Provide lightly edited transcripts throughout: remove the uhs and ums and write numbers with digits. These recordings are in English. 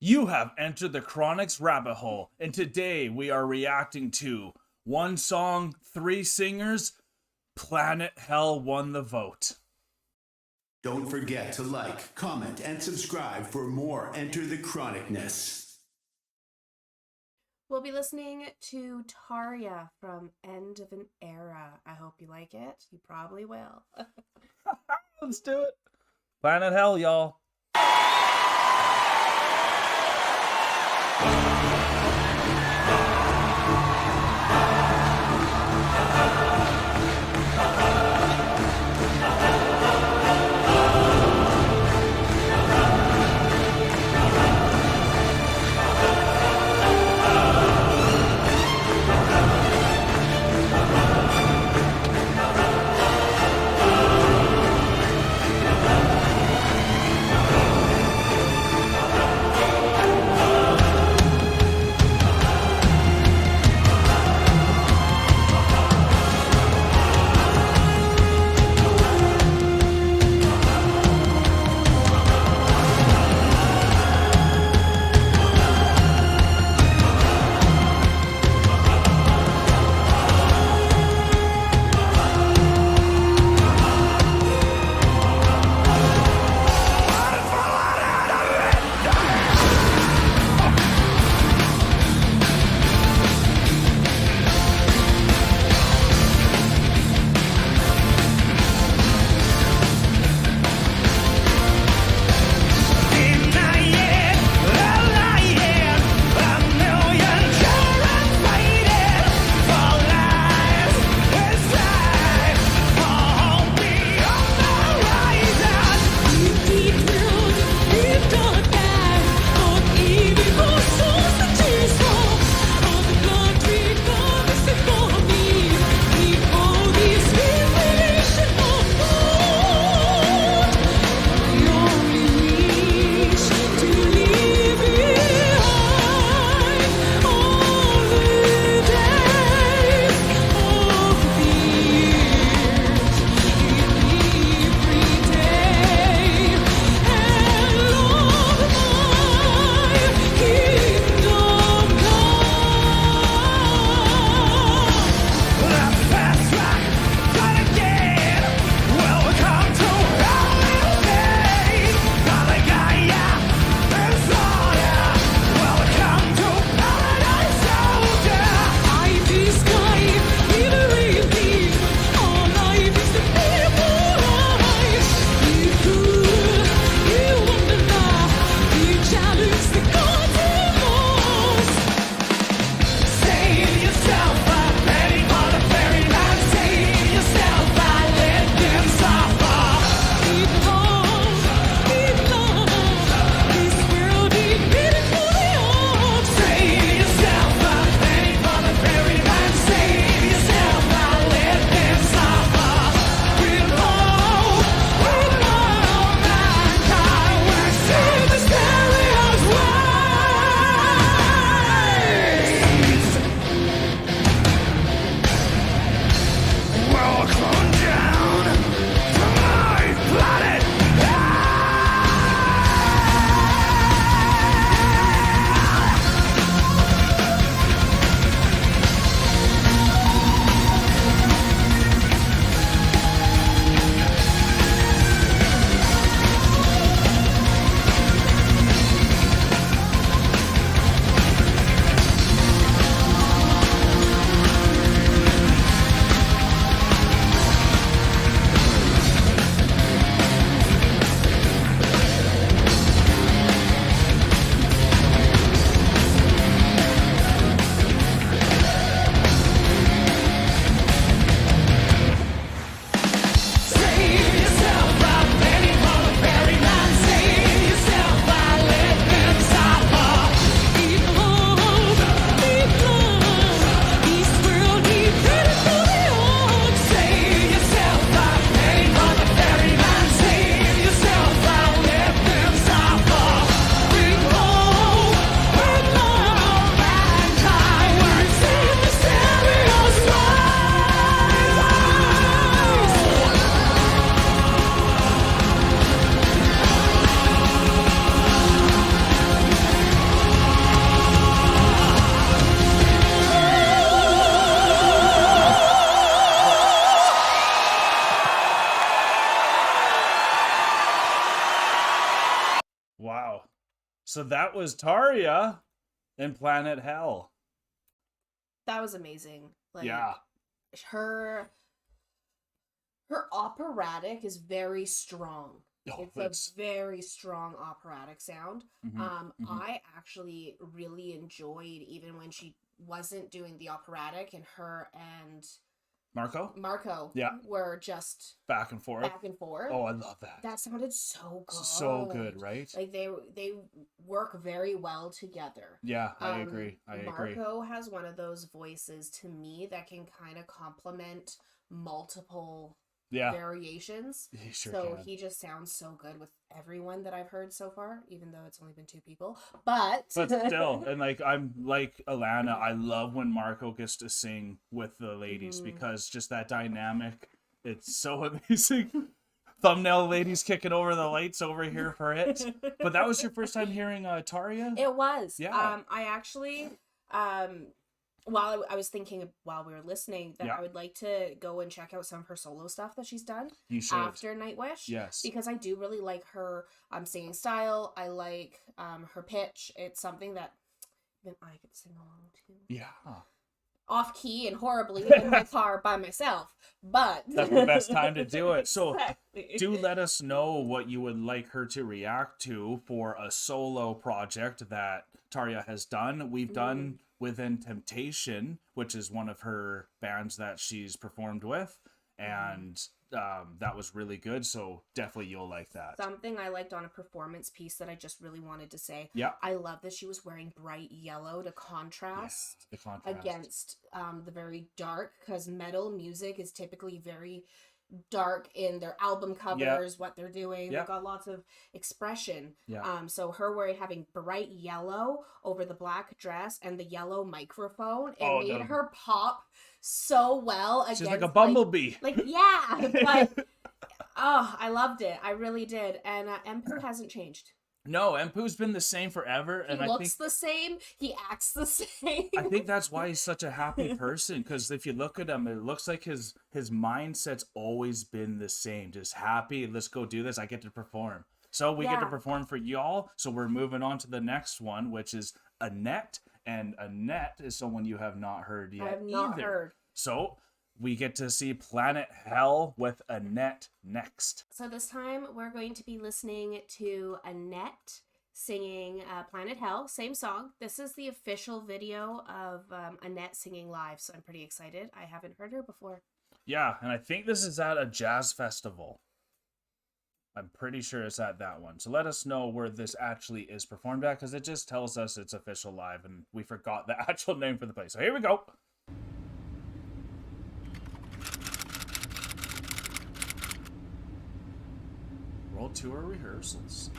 You have entered the Chronic's rabbit hole, and today we are reacting to one song, three singers. Planet Hell won the vote. Don't forget to like, comment, and subscribe for more Enter the Chronicness. We'll be listening to Tarya from End of an Era. I hope you like it. You probably will. Let's do it. Planet Hell, y'all. So that was Tarya in Planet Hell. That was amazing. Like, Yeah. Her operatic is very strong. Oh, It's a very strong operatic sound. I actually really enjoyed even when she wasn't doing the operatic, and her and Marco Yeah. were just Back and forth. Oh, I love that. That sounded so good. So good, right? Like they work very well together. Yeah, I agree. Marco has one of those voices to me that can kind of complement multiple variations. He sure so can. he just sounds so good with everyone that I've heard so far, even though it's only been 2 people. But still, and like I'm like Alanna, I love when Marco gets to sing with the ladies because just that dynamic, it's so amazing. Thumbnail ladies kicking over the lights over here for it. But that was your first time hearing Tarya? It was. Yeah. I actually while I was thinking while we were listening that I would like to go and check out some of her solo stuff that she's done after Nightwish. Yes. Because I do really like her singing style. I like her pitch. It's something that even I could sing along to. Yeah. Off key and horribly in my car by myself, but that's the best time to do it. So exactly. Do let us know what you would like her to react to for a solo project that Tarya has done. We've done Within Temptation, which is one of her bands that she's performed with, and that was really good, so definitely you'll like that. Something I liked on a performance piece that I just really wanted to say. Yeah. I love that she was wearing bright yellow to contrast, against the very dark, because metal music is typically very dark in their album covers, what they're doing. They've got lots of expression. So her having bright yellow over the black dress and the yellow microphone, it made her pop so well. She's like a bumblebee. But I loved it. I really did. And Empu hasn't changed. No, Empu's been the same forever. He looks the same. He acts the same. I think that's why he's such a happy person, because if you look at him, it looks like his mindset's always been the same. Just happy, let's go do this. I get to perform. So we get to perform for y'all. So we're moving on to the next one, which is Anette. And Anette is someone you have not heard yet. I have not heard. So we get to see Planet Hell with Anette next. So this time we're going to be listening to Anette singing Planet Hell, same song. This is the official video of Anette singing live, so I'm pretty excited. I haven't heard her before. Yeah, and I think this is at a jazz festival. I'm pretty sure it's at that one. So let us know where this actually is performed at, because it just tells us it's official live, and we forgot the actual name for the place. So here we go. World Tour rehearsals.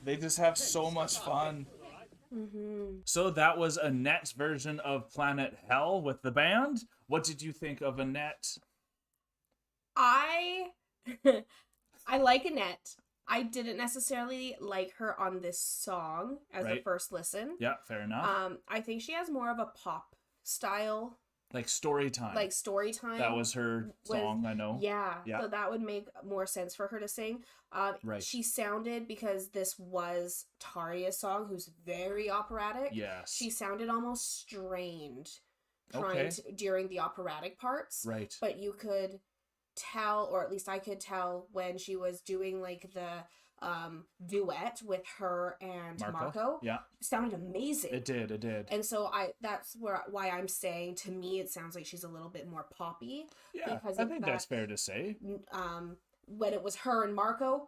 They just have so much fun. So that was Annette's version of Planet Hell with the band. What did you think of Anette? I like Annette. I didn't necessarily like her on this song as a first listen. Yeah, fair enough. I think she has more of a pop style. Like Storytime. That was her song, I know. Yeah, so that would make more sense for her to sing. She sounded, because this was Tarya's song, who's very operatic. Yes. She sounded almost strained during the operatic parts. Right. But you could tell, or at least I could tell, when she was doing like the duet with her and Marco. Yeah. It sounded amazing. It did. And so that's why I'm saying, to me, it sounds like she's a little bit more poppy. Yeah, I think that's fair to say. When it was her and Marco,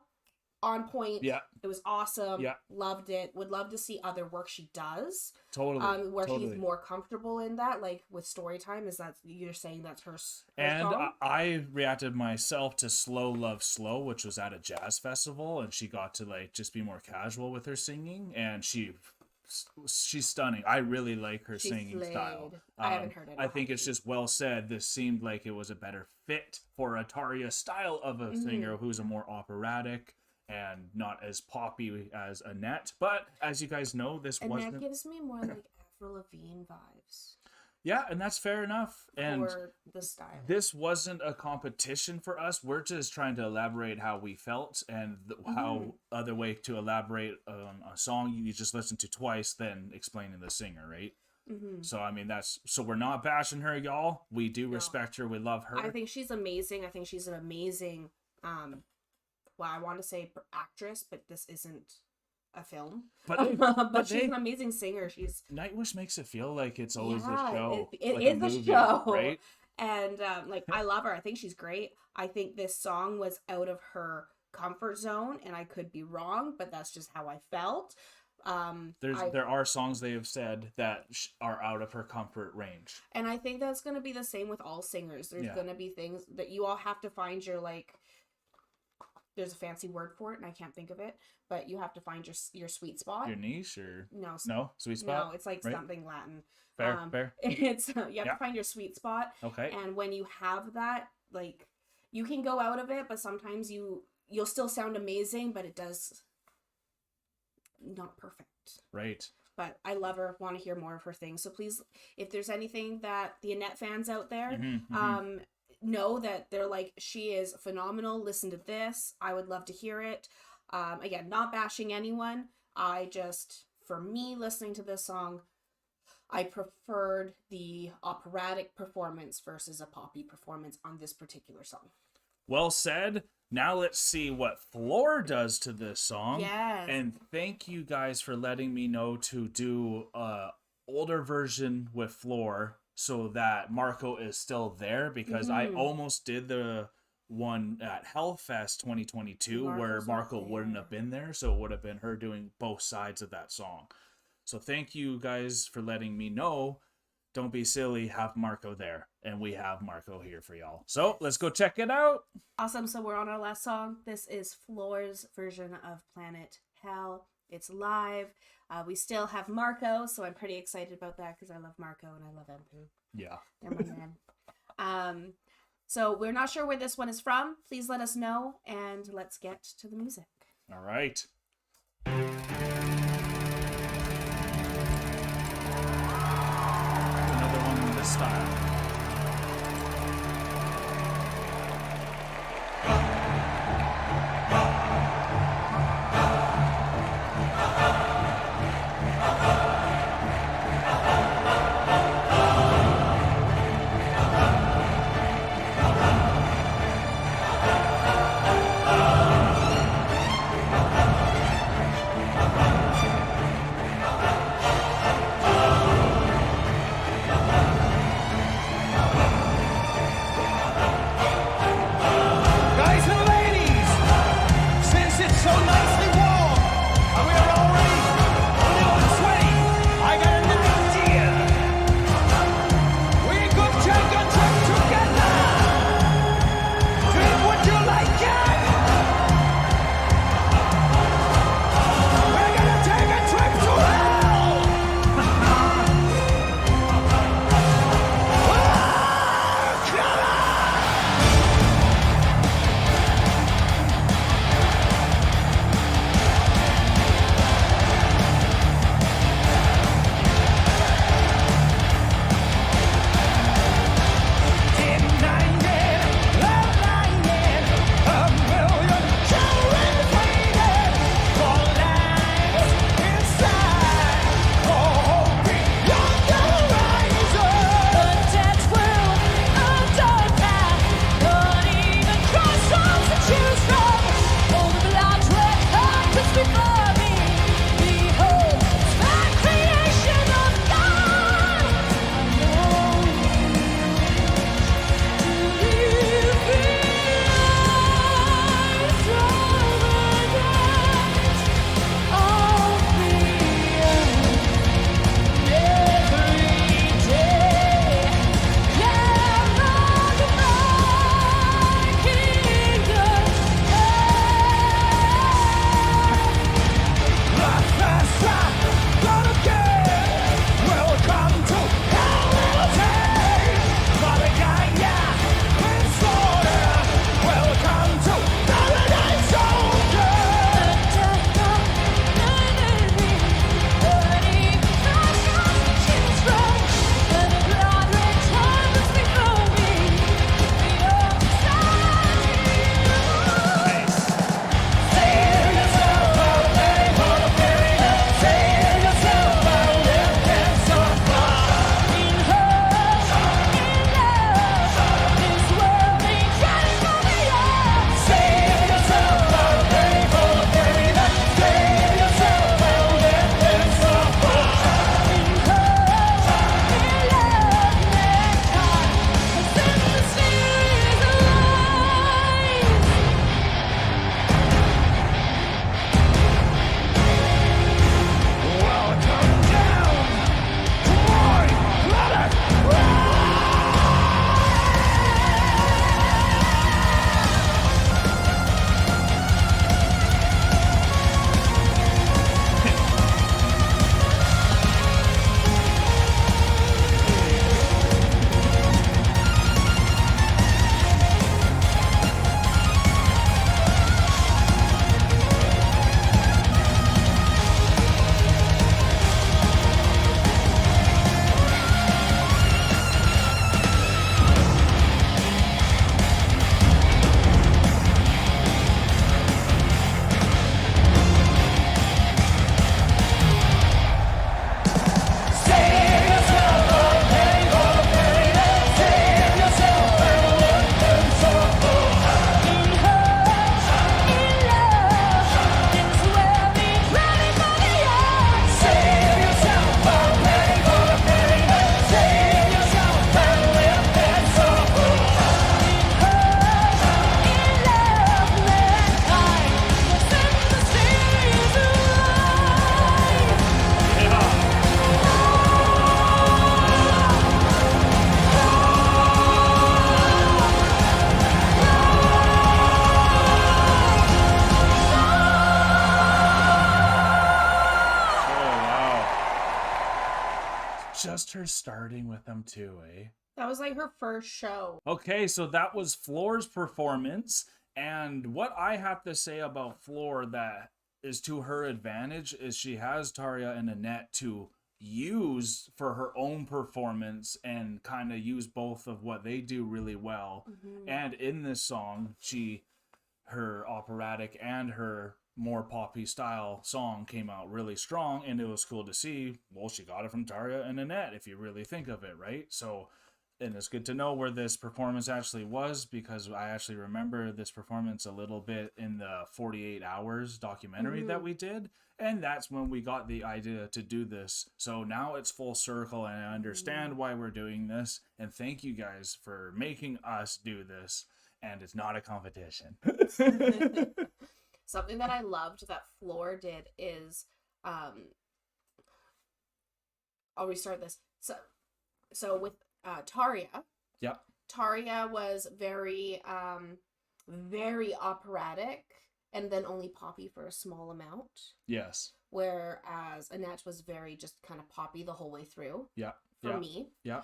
on point. Yeah. It was awesome. Yeah. Loved it. Would love to see other work she does. Totally. Where she's more comfortable in that, like with Storytime. Is that you're saying that's her and song? I reacted myself to Slow Love Slow, which was at a jazz festival, and she got to like just be more casual with her singing, and she's stunning. I really like her singing style. I haven't heard it. I think it's just well said. This seemed like it was a better fit for a Tarja style of a singer who's a more operatic and not as poppy as Annette. But as you guys know, Annette gives me more like Avril Lavigne vibes. Yeah, and that's fair enough. And for the style. This wasn't a competition for us. We're just trying to elaborate how we felt, and how other way to elaborate on a song you just listen to twice, then explaining the singer, right? So I mean, so we're not bashing her, y'all. We do respect her. We love her. I think she's amazing. I think she's an amazing I want to say actress, but this isn't a film. But she's an amazing singer. Nightwish makes it feel like it's always a show. It like is a movie, show, right? And I love her. I think she's great. I think this song was out of her comfort zone, and I could be wrong, but that's just how I felt. There are songs they have said that are out of her comfort range, and I think that's going to be the same with all singers. There's going to be things that you all have to find your there's a fancy word for it and I can't think of it, but you have to find your sweet spot. Your niche, or no sweet spot. No, it's like something Latin. Fair. It's you have to find your sweet spot. Okay. And when you have that, like, you can go out of it, but sometimes you'll still sound amazing, but it does not perfect. Right. But I love her. Want to hear more of her things. So please, if there's anything that the Annette fans out there, know that they're like, she is phenomenal, listen to this, I would love to hear it. Again, not bashing anyone, for me, listening to this song, I preferred the operatic performance versus a poppy performance on this particular song. Well said. Now let's see what Floor does to this song. Yes. And thank you guys for letting me know to do a older version with Floor, so that Marco is still there, because I almost did the one at Hellfest 2022 where Marco wouldn't have been there, so it would have been her doing both sides of that song. So thank you guys for letting me know. Don't be silly, have Marco there, and we have Marco here for y'all. So let's go check it out. Awesome. So we're on our last song. This is Floor's version of Planet Hell. It's live. We still have Marco, so I'm pretty excited about that because I love Marco and I love MP. Yeah. They're my man. So we're not sure where this one is from. Please let us know, and let's get to the music. All right. Another one in this style. Just her starting with them too, eh? That was like her first show. Okay, so that was Floor's performance. And what I have to say about Floor that is to her advantage is she has Tarya and Anette to use for her own performance and kind of use both of what they do really well. And in this song, her operatic and her more poppy style song came out really strong, and it was cool to see. Well, she got it from Tarya and Anette, if you really think of it, right? So, and it's good to know where this performance actually was, because I actually remember this performance a little bit in the 48 Hours documentary that we did, and that's when we got the idea to do this. So now it's full circle, and I understand why we're doing this, and thank you guys for making us do this, and it's not a competition. Something that I loved that Floor did is, I'll restart this. So with Tarya. Yep. Tarya was very, very operatic, and then only poppy for a small amount. Yes. Whereas Annette was very just kind of poppy the whole way through. Yeah. For me. Yeah.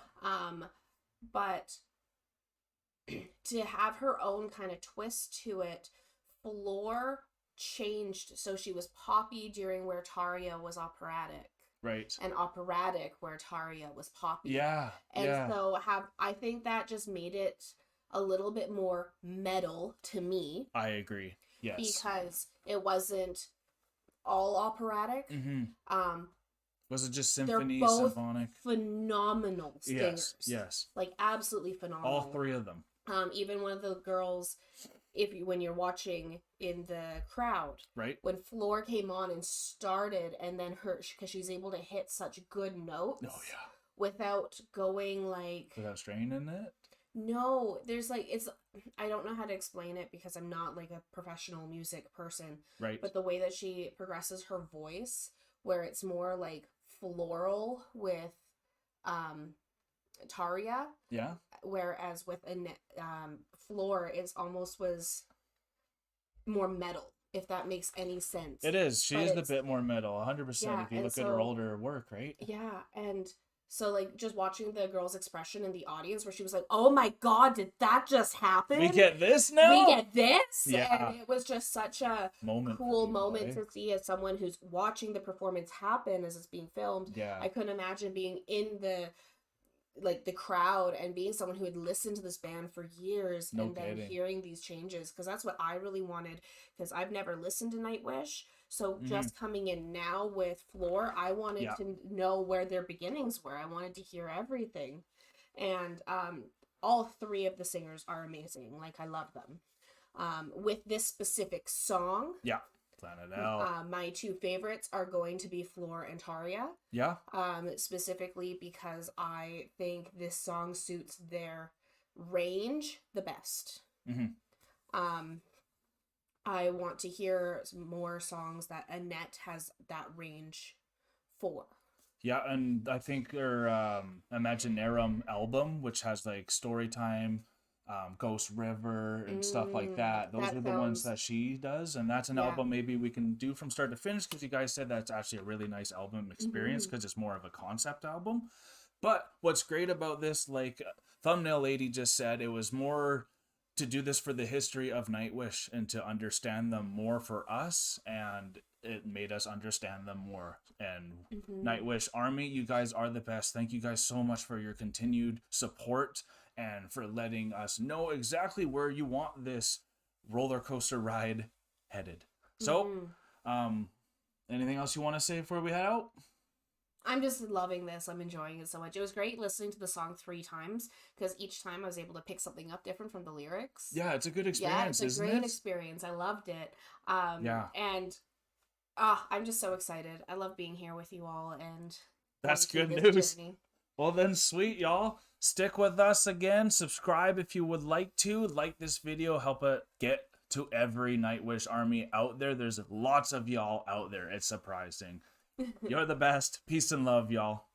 But to have her own kind of twist to it, Floor changed, so she was poppy during where Tarya was operatic. Right. And operatic where Tarya was poppy. Yeah. And so I think that just made it a little bit more metal to me. I agree. Yes. Because it wasn't all operatic. Was it just symphony, they're both symphonic? Phenomenal singers. Yes. Like absolutely phenomenal. All three of them. Even one of the girls, when you're watching in the crowd, right, when Floor came on and started, and then because she's able to hit such good notes, without going like without straining it. No, there's like I don't know how to explain it because I'm not like a professional music person, right? But the way that she progresses her voice, where it's more like floral with Tarya, whereas with Floor was more metal, if that makes any sense. It is. She is a bit more metal, 100%. If you look at her older work, right? Yeah, and so like just watching the girl's expression in the audience, where she was like, "Oh my God, did that just happen? We get this now. We get this." Yeah, and it was just such a cool moment to see as someone who's watching the performance happen as it's being filmed. Yeah, I couldn't imagine being in the crowd and being someone who had listened to this band for years then hearing these changes, because that's what I really wanted, because I've never listened to Nightwish, so just coming in now with Floor, I wanted to know where their beginnings were. I wanted to hear everything, and all three of the singers are amazing. Like, I love them. With this specific song, plan it out. My two favorites are going to be Floor and Tarya. Yeah. Specifically because I think this song suits their range the best. I want to hear more songs that Anette has that range for. Yeah, and I think their Imaginarum album, which has like Storytime, Ghost River, and stuff like that. Those are the ones that she does, and that's an album maybe we can do from start to finish, because you guys said that's actually a really nice album experience, because it's more of a concept album. But what's great about this, like Thumbnail Lady just said, it was more to do this for the history of Nightwish and to understand them more for us, and it made us understand them more. And Nightwish Army, you guys are the best. Thank you guys so much for your continued support and for letting us know exactly where you want this roller coaster ride headed. So, anything else you want to say before we head out? I'm just loving this. I'm enjoying it so much. It was great listening to the song 3 times, because each time I was able to pick something up different from the lyrics. Yeah, it's a good experience, it's a great experience. I loved it. And I'm just so excited. I love being here with you all, and that's good news. Journey. Well then, sweet, y'all. Stick with us again. Subscribe if you would like to. Like this video. Help it get to every Nightwish Army out there. There's lots of y'all out there. It's surprising. You're the best. Peace and love, y'all.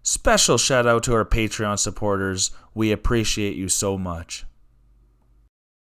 Special shout out to our Patreon supporters. We appreciate you so much.